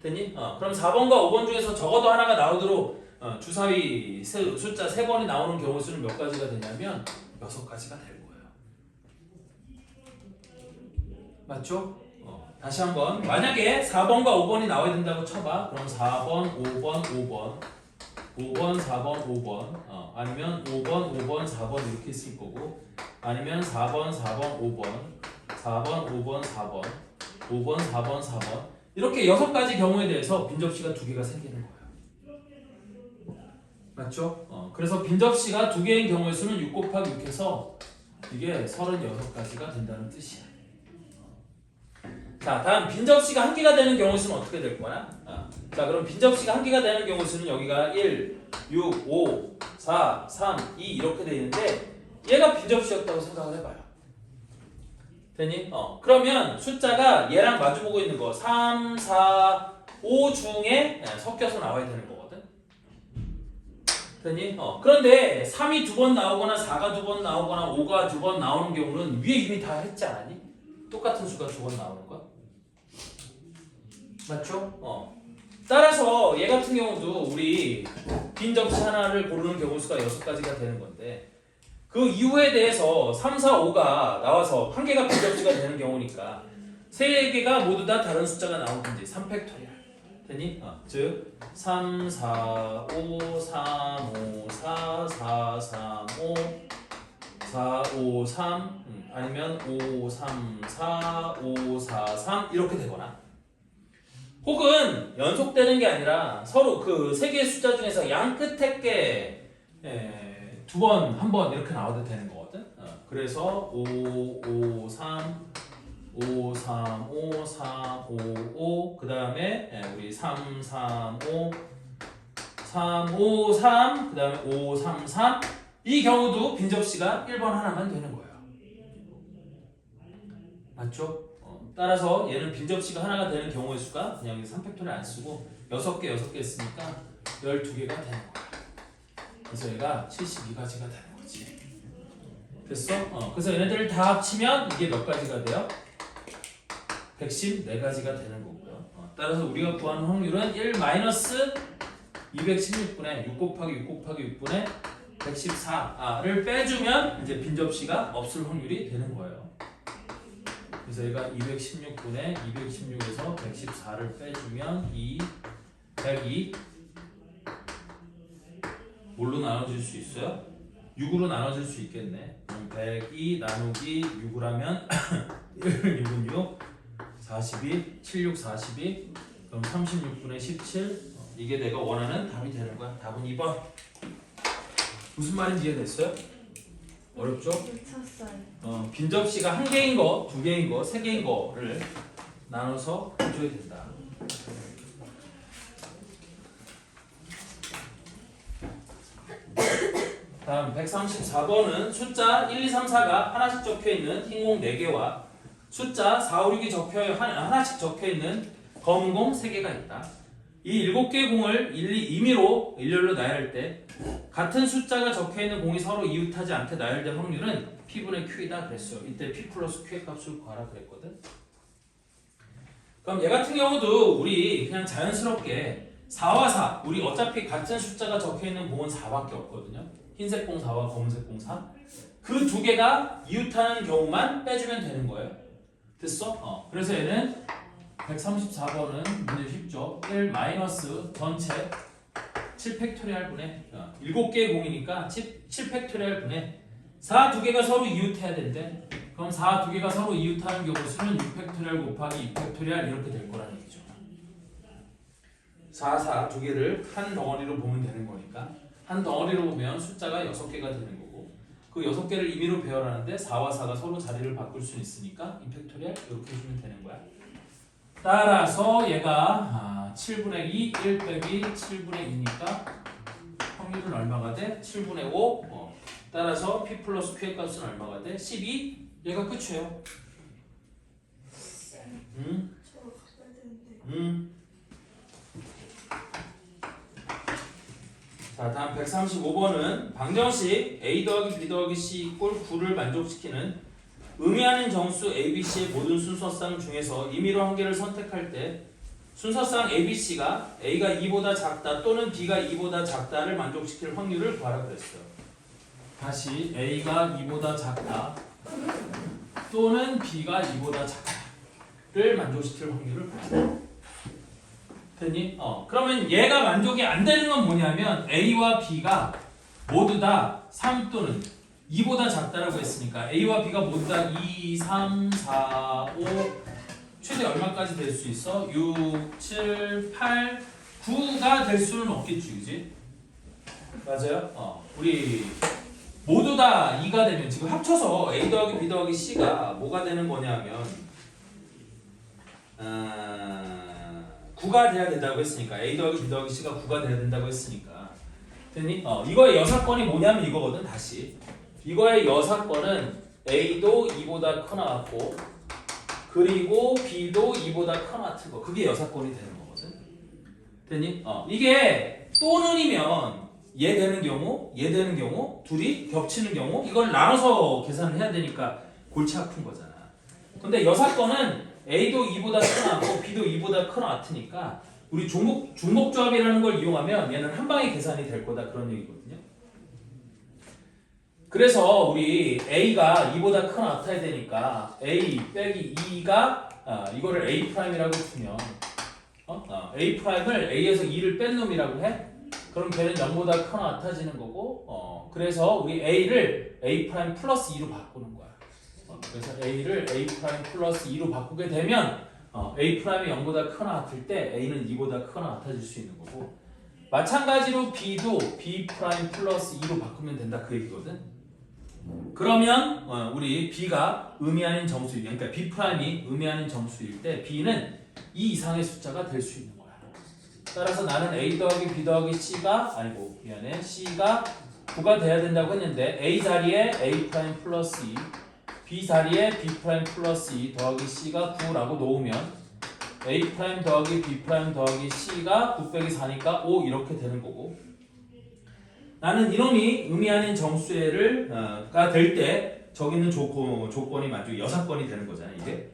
됐니? 그럼 4번과 5번 중에서 적어도 하나가 나오도록 주사위 숫자 3번이 나오는 경우 수는 몇 가지가 되냐면 6가지가 될 거예요. 맞죠? 다시 한번 만약에 4번과 5번이 나와야 된다고 쳐봐. 그럼 4번, 5번, 5번 5번, 4번, 5번 아니면 5번, 5번, 4번 이렇게 있을 거고 아니면 4번, 4번, 5번 4번, 5번, 4번 5번, 4번, 4번 이렇게 6가지 경우에 대해서 빈접시가 2개가 생기는 거예요. 맞죠? 그래서 빈접시가 2개인 경우의 수는 6 곱하기 6 해서 이게 36가지가 된다는 뜻이야. 자, 다음 빈접시가 1개가 되는 경우 수는 어떻게 될 거야? 자, 그럼 빈접시가 1개가 되는 경우 수는 여기가 1, 6, 5, 4, 3, 2 이렇게 돼 있는데 얘가 빈접시였다고 생각을 해봐요. 됐니? 그러면 숫자가 얘랑 마주보고 있는 거 3, 4, 5 중에 섞여서 나와야 되는 거거든. 됐니? 그런데 3이 2번 나오거나 4가 2번 나오거나 5가 2번 나오는 경우는 위에 이미 다 했지 않았니? 똑같은 수가 2번 나오는 거야. 맞죠? 따라서 얘 같은 경우도 우리 빈접시 하나를 고르는 경우 수가 6가지가 되는 건데 그 이후에 대해서 3, 4, 5가 나와서 한 개가 빈접수가 되는 경우니까 세 개가 모두 다 다른 숫자가 나오든지 3팩토리얼 되니? 즉 3, 4, 5, 3, 5, 4, 4, 3, 5 4, 5, 3 아니면 5, 3, 4, 5, 4, 3 이렇게 되거나 혹은 연속되는 게 아니라 서로 그 세 개의 숫자 중에서 양 끝에 게 두 번, 한 번 이렇게 나와도 되는 거거든. 그래서 5, 5, 3, 5, 3, 5, 3, 5, 5. 그 다음에 우리 3, 3, 5, 3, 5, 3. 그 다음에 5, 3, 3. 이 경우도 빈접시가 1번 하나만 되는 거예요. 맞죠? 따라서 얘는 빈접시가 하나가 되는 경우의 수가 그냥 3팩토리를 안 쓰고 6개, 6개 했으니까 12개가 되는 거야. 그래서 얘가 72가지가 되는 거지. 됐어? 그래서 얘네들을 다 합치면 이게 몇 가지가 돼요? 114가지가 되는 거고요. 따라서 우리가 구하는 확률은 1-216분의 6 곱하기 6 곱하기 6분의 114를 빼주면 이제 빈접시가 없을 확률이 되는 거예요. 그래서 얘가 216분의 216에서 114를 빼주면 102 뭘로 나눠질 수 있어요? 6으로 나눠질 수 있겠네. 그럼 102 나누기 6을 하면 1, 6은 6 42, 7, 6, 42 그럼 36분의 17 이게 내가 원하는 답이 되는 거야. 답은 2번. 무슨 말인지 이해됐어요? 어렵죠? 미쳤어요. 빈접시가 한 개인 거, 두 개인 거, 세 개인 거를 나눠서 해줘야 된다. 다음 134번은 숫자 1, 2, 3, 4가 하나씩 적혀있는 흰 공 4개와 숫자 4, 5, 6이 하나씩 적혀있는 검은 공 3개가 있다. 이 7개의 공을 임의로 일렬로 나열할 때 같은 숫자가 적혀있는 공이 서로 이웃하지 않게 나열될 확률은 P분의 Q이다 그랬어요. 이때 P 플러스 Q의 값을 구하라 그랬거든. 그럼 얘 같은 경우도 우리 그냥 자연스럽게 4와 4 우리 어차피 같은 숫자가 적혀있는 공은 4밖에 없거든요. 흰색 공 4와 검은색 공 4. 그 두 개가 이웃하는 경우만 빼주면 되는 거예요. 됐어? 그래서 얘는 134번은 문제 쉽죠. 1 마이너스 전체 7팩토리얼 분의 7개의 공이니까 7팩토리얼 분의 4 두 개가 서로 이웃해야 된대. 그럼 4 두 개가 서로 이웃하는 경우 수는 6팩토리얼 곱하기 2팩토리얼 이렇게 될 거라는 얘기죠. 4 두 개를 한 덩어리로 보면 되는 거니까 한 덩어리로 보면 숫자가 6개가 되는 거고 그 6개를 임의로 배열하는데 4와 4가 서로 자리를 바꿀 수 있으니까 2팩토리얼 이렇게 해주면 되는 거야. 따라서 얘가 7분의 2, 1 빼기 7분의 2니까 확률은 얼마가 돼? 7분의 5 따라서 P 플러스 Q의 값은 얼마가 돼? 12? 얘가 끝이에요. 자 다음 135번은 방정식 A 더하기 B 더하기 C 이꼴 9를 만족시키는 의미하는 정수 ABC의 모든 순서상 중에서 임의로 한 개를 선택할 때 순서상 ABC가 A가 2보다 작다 또는 B가 2보다 작다를 만족시킬 확률을 구하라 그랬어요. 다시 A가 2보다 작다 또는 B가 2보다 작다를 만족시킬 확률을 구하라. 됐니? 그러면 얘가 만족이 안 되는 건 뭐냐면 A와 B가 모두 다 3 또는 2보다 작다라고 했으니까 A와 B가 모두 다 2, 3, 4, 5 최대 얼마까지 될 수 있어? 6, 7, 8, 9가 될 수는 없겠지, 그지? 맞아요? 우리 모두 다 2가 되면 지금 합쳐서 A 더하기 B 더하기 C가 뭐가 되는 거냐면 9가 돼야 된다고 했으니까 A 더하기 B 더하기 C가 9가 돼야 된다고 했으니까 됐니? 이거의 여사건이 뭐냐면 이거거든. 다시 이거의 여사건은 A도 2보다 커 나왔고 그리고 B도 2보다 커 나왔던 거 그게 여사건이 되는 거거든. 됐니? 이게 또는이면 얘 되는 경우 둘이 겹치는 경우 이걸 나눠서 계산을 해야 되니까 골치 아픈 거잖아. 근데 여사건은 A도 2보다 커 나왔고 B도 2보다 커 나왔으니까 우리 중복조합이라는 걸 이용하면 얘는 한 방에 계산이 될 거다 그런 얘기거든요. 그래서 우리 A가 2보다 크거나 같아야 되니까 A 빼기 2가 이거를 A'이라고 두면 A'을 A에서 2를 뺀 놈이라고 해? 그럼 걔는 0보다 크거나 같아지는 거고 그래서 우리 A를 A' 플러스 2로 바꾸는 거야. 그래서 A를 A' 플러스 2로 바꾸게 되면 A'이 0보다 크거나 같을 때 A는 2보다 크거나 같아질 수 있는 거고 마찬가지로 B도 B' 플러스 2로 바꾸면 된다 그 얘기거든. 그러면 우리 B가 의미 아닌 점수일 그러니까 B'이 의미 아닌 점수일 때 B는 2 이상의 숫자가 될 수 있는 거야. 따라서 나는 A 더하기 B 더하기 C가 아니고 미안해 C가 9가 돼야 된다고 했는데 A 자리에 A' 플러스 2 B 자리에 B' 플러스 2 더하기 C가 9라고 놓으면 A' 더하기 B' 더하기 C가 9 빼기 4니까 5 이렇게 되는 거고 나는 이놈이 의미 아닌 정수가 될 때 저기 있는 조건이 만족 6건이 되는 거잖아 이게.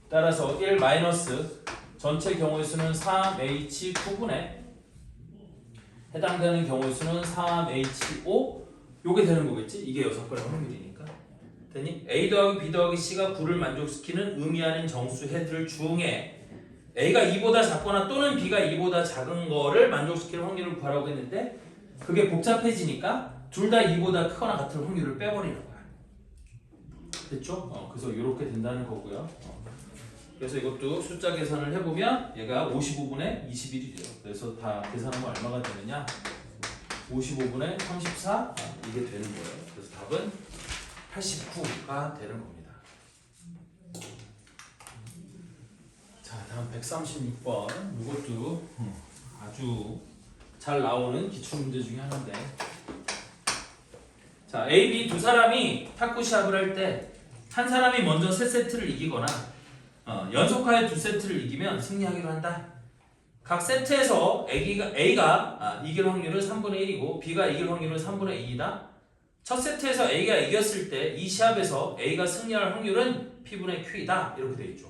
따라서 1 마이너스 전체 경우의 수는 3H9분의 해당되는 경우의 수는 3H5 요게 되는 거겠지? 이게 6건의 확률이니까. 됐니? A 더하기 B 더하기 C가 9를 만족시키는 의미 아닌 정수 해들 중에 A가 2보다 작거나 또는 B가 2보다 작은 거를 만족시키는 확률을 구하라고 했는데 그게 복잡해지니까 둘 다 2보다 크거나 같은 확률을 빼버리는 거야. 됐죠? 그래서 이렇게 된다는 거고요. 그래서 이것도 숫자 계산을 해보면 얘가 55분의 21이 돼요. 그래서 다 계산하면 얼마가 되느냐? 55분의 34 이게 되는 거예요. 그래서 답은 89가 되는 겁니다. 자, 다음 136번. 이것도 아주 잘 나오는 기출문제 중에 하나인데 자, A, B 두 사람이 탁구 시합을 할 때 한 사람이 먼저 세 세트를 이기거나 연속하여 두 세트를 이기면 승리하기로 한다. 각 세트에서 A가 이길 확률은 3분의 1이고 B가 이길 확률은 3분의 2이다. 첫 세트에서 A가 이겼을 때 이 시합에서 A가 승리할 확률은 P분의 Q이다. 이렇게 돼 있죠.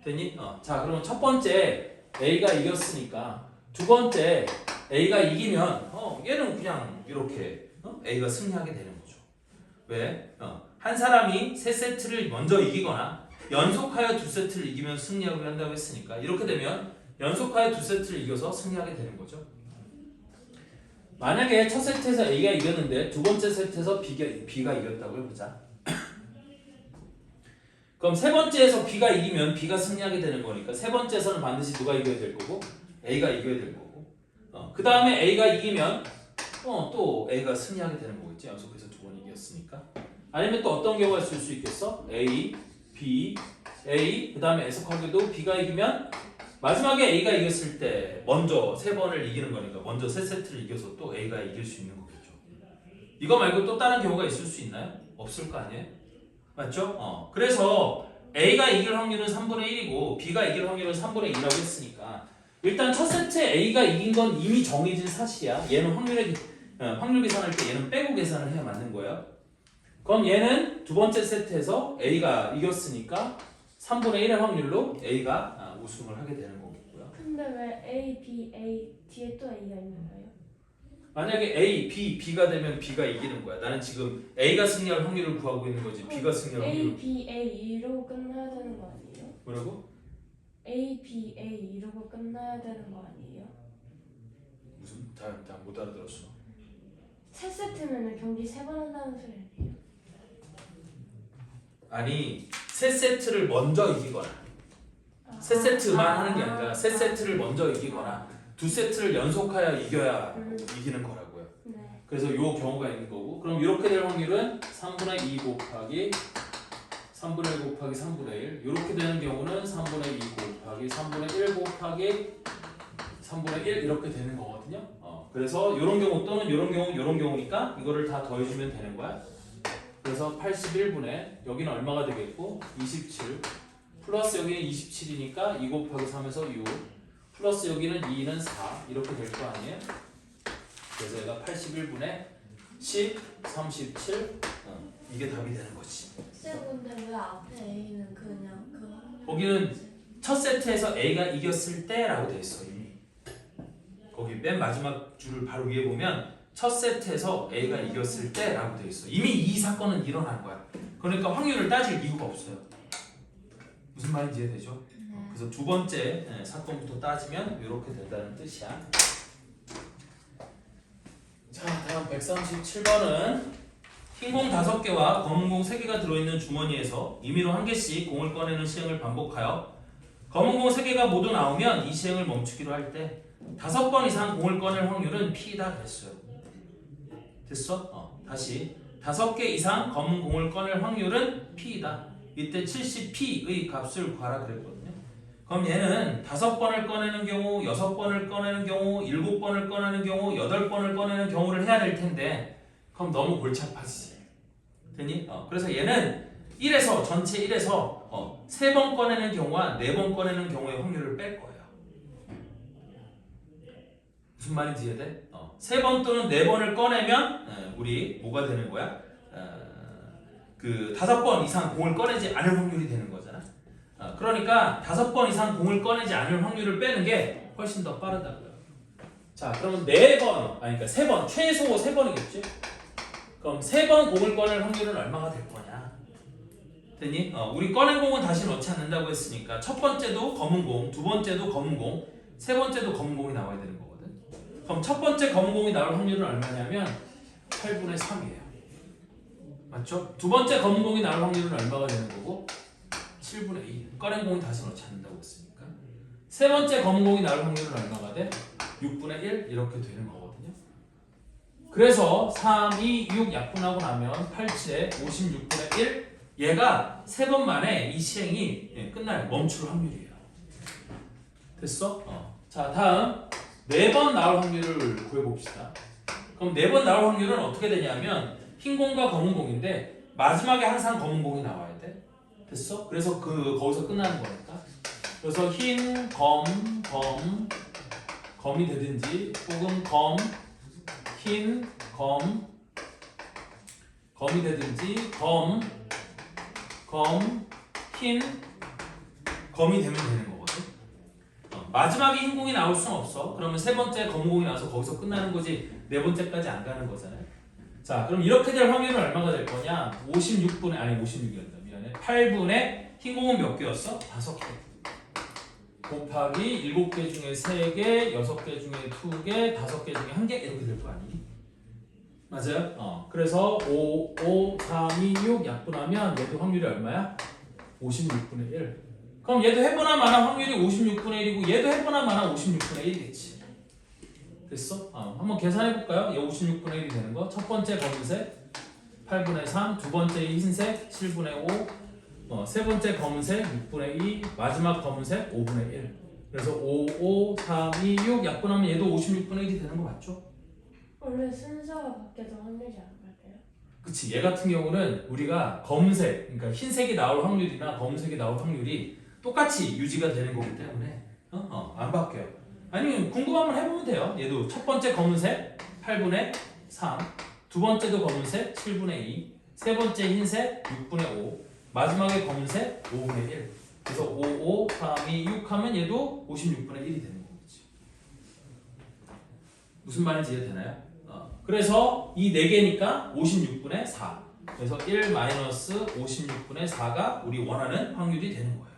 됐니? 자, 그러면 첫 번째 A가 이겼으니까 두 번째 A가 이기면 얘는 그냥 이렇게 A가 승리하게 되는 거죠. 왜? 한 사람이 세 세트를 먼저 이기거나 연속하여 두 세트를 이기면 승리하게 한다고 했으니까 이렇게 되면 연속하여 두 세트를 이겨서 승리하게 되는 거죠. 만약에 첫 세트에서 A가 이겼는데 두 번째 세트에서 B가 이겼다고 해보자. 그럼 세 번째에서 B가 이기면 B가 승리하게 되는 거니까 세 번째에서는 반드시 누가 이겨야 될 거고 A가 이겨야 될 거고 그 다음에 A가 이기면 또 A가 승리하게 되는 거겠지. 연속해서 두 번 이겼으니까. 아니면 또 어떤 경우가 있을 수 있겠어? A, B, A 그 다음에 애석하게도 B가 이기면 마지막에 A가 이겼을 때 먼저 세 번을 이기는 거니까 먼저 세 세트를 이겨서 또 A가 이길 수 있는 거겠죠. 이거 말고 또 다른 경우가 있을 수 있나요? 없을 거 아니에요? 맞죠? 그래서 A가 이길 확률은 3분의 1이고 B가 이길 확률은 3분의 2라고 했으니까 일단 첫 세트에 A가 이긴 건 이미 정해진 사실이야. 얘는 확률 계산할 때 얘는 빼고 계산을 해야 맞는 거야. 그럼 얘는 두 번째 세트에서 A가 이겼으니까 3분의 1의 확률로 A가 우승을 하게 되는 거겠고요. 근데 왜 A, B, A 뒤에 또 A가 있는 거예요? 만약에 A, B, B가 되면 B가 이기는 거야. 나는 지금 A가 승리할 확률을 구하고 있는 거지. B가 승리할 A, 확률을. B, A 이러고 끝나야 되는 거 아니에요? 뭐라고? A, B, A 이러고 끝나야 되는 거 아니에요? 무슨 다 못 알아들었어. 세 세트면 경기 세 번 한다는 소리 아니에요? 아니 세 세트를 먼저 이기거나 세 세트만 하는 게 아니라 세 세트를 먼저 이기거나 두 세트를 연속하여 이겨야 이기는 거라고요. 네. 그래서 요 경우가 있는 거고 그럼 이렇게 될 확률은 3분의 2 곱하기 3분의 1 곱하기 3분의 1 이렇게 되는 경우는 3분의 2 곱하기 3분의 1 곱하기 3분의 1 이렇게 되는 거거든요. 그래서 이런 경우 또는 이런 경우 이런 경우니까 이거를 다 더해주면 되는 거야. 그래서 81분의 여기는 얼마가 되겠고 27 플러스 여기는 27이니까 2 곱하기 3에서 6 플러스 여기는 2는 4 이렇게 될 거 아니에요? 그래서 얘가 81분의 10, 37 이게 답이 되는 거지. 쌤 근데 왜 앞에 A는 그냥 거기는 첫 세트에서 A가 이겼을 때라고 돼 있어 이미. 거기 맨 마지막 줄을 바로 위에 보면 첫 세트에서 A가 이겼을 때라고 되어 있어. 이미 이 사건은 일어난 거야. 그러니까 확률을 따질 이유가 없어요. 무슨 말인지 이해되죠? 그래서 두 번째 사건부터 따지면 이렇게 된다는 뜻이야. 자, 다음 137번은 흰 공 5개와 검은 공 3개가 들어있는 주머니에서 임의로 한 개씩 공을 꺼내는 시행을 반복하여 검은 공 3개가 모두 나오면 이 시행을 멈추기로 할 때 5번 이상 공을 꺼낼 확률은 P다 그랬어요. 됐어? 다시 5개 이상 검은 공을 꺼낼 확률은 P이다. 이때 70P의 값을 구하라 그랬거든요. 그럼 얘는 5번을 꺼내는 경우, 6번을 꺼내는 경우, 7번을 꺼내는 경우, 8번을 꺼내는 경우를 해야 될 텐데 그럼 너무 골치 아파지지. 되니? 그래서 얘는 1에서 전체 1에서 3번 꺼내는 경우와 4번 꺼내는 경우의 확률을 뺄 거예요. 무슨 말인지 이해돼? 3번 또는 4번을 꺼내면 우리 뭐가 되는 거야? 그 5번 이상 공을 꺼내지 않을 확률이 되는 거잖아. 그러니까 5번 이상 공을 꺼내지 않을 확률을 빼는 게 훨씬 더 빠르다고요. 자, 그러면 4번, 아니 그러니까 3번, 최소 3번이겠지? 그럼 3번 공을 꺼낼 확률은 얼마가 될 거냐? 됐니? 우리 꺼낸 공은 다시 넣지 않는다고 했으니까 첫 번째도 검은 공, 두 번째도 검은 공, 세 번째도 검은 공이 나와야 되는 거거든. 그럼 첫 번째 검은 공이 나올 확률은 얼마냐면 8분의 3이에요. 맞죠? 두 번째 검은 공이 나올 확률은 얼마가 되는 거고? 7분의 2. 꺼낸 공이 다시 넣지 않는다고 했으니까. 세 번째 검은 공이 나올 확률은 얼마가 돼? 6분의 1 이렇게 되는 거거든요. 그래서 3, 2, 6 약분하고 나면 8, 7에 56분의 1 얘가 3번 만에 이 시행이 끝나요. 멈출 확률이에요. 됐어? 자, 다음 4번 나올 확률을 구해봅시다. 그럼 4번 나올 확률은 어떻게 되냐면 흰 공과 검은 공인데 마지막에 항상 검은 공이 나와야 돼. 됐어? 그래서 거기서 끝나는 거니까. 그래서 흰, 검이 되든지 혹은 흰, 검이 되든지 흰, 검이 되면 되는 거거든. 마지막에 흰 공이 나올 수는 없어. 그러면 세 번째 검은 공이 나와서 거기서 끝나는 거지 네 번째까지 안 가는 거잖아요. 자, 그럼 이렇게 될 확률은 얼마가 될 거냐? 56이었다. 미안해. 8분의 흰 공은 몇 개였어? 5개. 곱하기 7개 중에 3개, 6개 중에 2개, 5개 중에 1개 이렇게 될 거 아니니? 맞아요? 그래서 5, 3, 2, 6 약분하면 얘도 확률이 얼마야? 56분의 1. 그럼 얘도 해보나 마나 확률이 56분의 1이고 얘도 해보나 마나 56분의 1이겠지. 됐어? 한번 계산해볼까요? 얘 56분의 1이 되는 거. 첫 번째 검은색 8분의 3, 두 번째 흰색 7분의 5, 세 번째 검은색 6분의 2, 마지막 검은색 5분의 1. 그래서 5, 3, 2, 6 약분하면 얘도 56분의 1이 되는 거 맞죠? 원래 순서가 바뀌어도 확률이 안 바뀌어요? 그치. 얘 같은 경우는 우리가 검은색, 그러니까 흰색이 나올 확률이나 검은색이 나올 확률이 똑같이 유지가 되는 거기 때문에 안 바뀌어요. 아니면 궁금하면 해보면 돼요. 얘도 첫 번째 검은색 8분의 3, 두 번째도 검은색 7분의 2, 세 번째 흰색 6분의 5, 마지막에 검은색 5분의 1. 그래서 5, 3, 2, 6 하면 얘도 56분의 1이 되는 거겠지. 무슨 말인지 이해되나요? 그래서 이 4개니까 56분의 4. 그래서 1 마이너스 56분의 4가 우리 원하는 확률이 되는 거예요.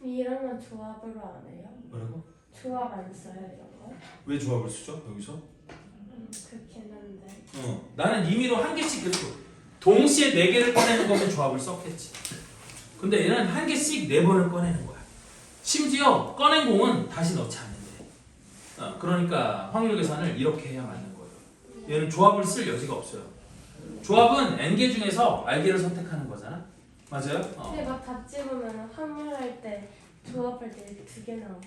이런 건 조합으로 안 해요? 뭐라고? 조합 안 써요 이런 거? 왜 조합을 쓰죠? 여기서? 그렇긴 한데 나는 임의로 한 개씩 계속 동시에 4개를 꺼내는 거면 조합을 썼겠지. 근데 얘는 한 개씩 4번을 꺼내는 거야. 심지어 꺼낸 공은 다시 넣지 않는데. 그러니까 확률 계산을 이렇게 해야 맞는 거예요. 얘는 조합을 쓸 여지가 없어요. 조합은 n개 중에서 r개를 선택하는 거잖아. 맞아요? 근데 막 다 집으면 확률할 때 조합할 때 이렇게 2개 나오고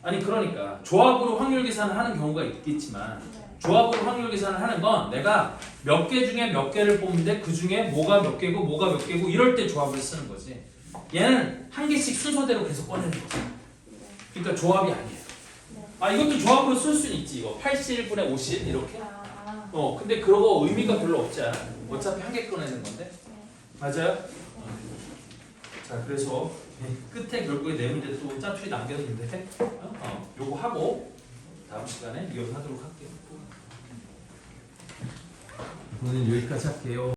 아니 그러니까 조합으로 확률 계산을 하는 경우가 있겠지만 조합으로 확률 계산을 하는 건 내가 몇 개 중에 몇 개를 뽑는데 그 중에 뭐가 몇 개고 뭐가 몇 개고 이럴 때 조합을 쓰는 거지. 얘는 한 개씩 순서대로 계속 꺼내는 거잖아. 그러니까 조합이 아니에요. 이것도 조합으로 쓸 수는 있지. 이거 81분의 50 이렇게. 근데 그러고 의미가 별로 없지 않아. 어차피 한 개 꺼내는 건데. 맞아요? 자, 그래서 끝에 결국에 네 문제 또 짜투리 남겼는데 요거 하고 다음 시간에 이어서 하도록 할게요. 오늘 여기까지 할게요.